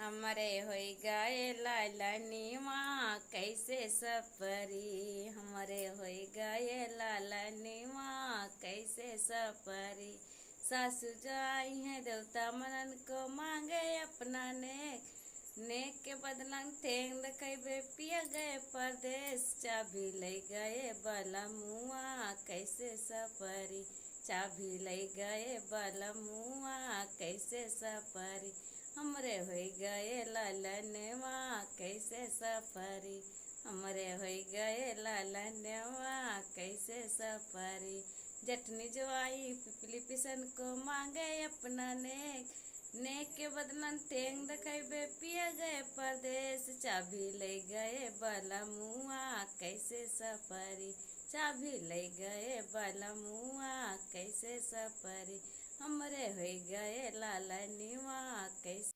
हमरे होई गए लालनीवा कैसे सफरी। हमरे होई गए लालनीवा कैसे सफरी। सासू जो आई है देवता मनन को मांगे अपना नेक के बदलन ठेंग देखबे पिया गए परदेश। चाबी ले गए बलमुआ कैसे सफरी। चाबी ले गए बलमुआ कैसे सफरी। हमरे होई गए लालनवा कैसे सफरी। हमरे होई गए लालनवा कैसे सफरी। जठनी जो आई पिपली पिसन को मांगे अपना नेक के बदलन टेंग देखबे पिया गए परदेश। चाबी ले गए बलमुआ कैसे सफरी। चाबी ले गए बलमुआ कैसे सफरी। हमरे होई गए लालनवा कैसे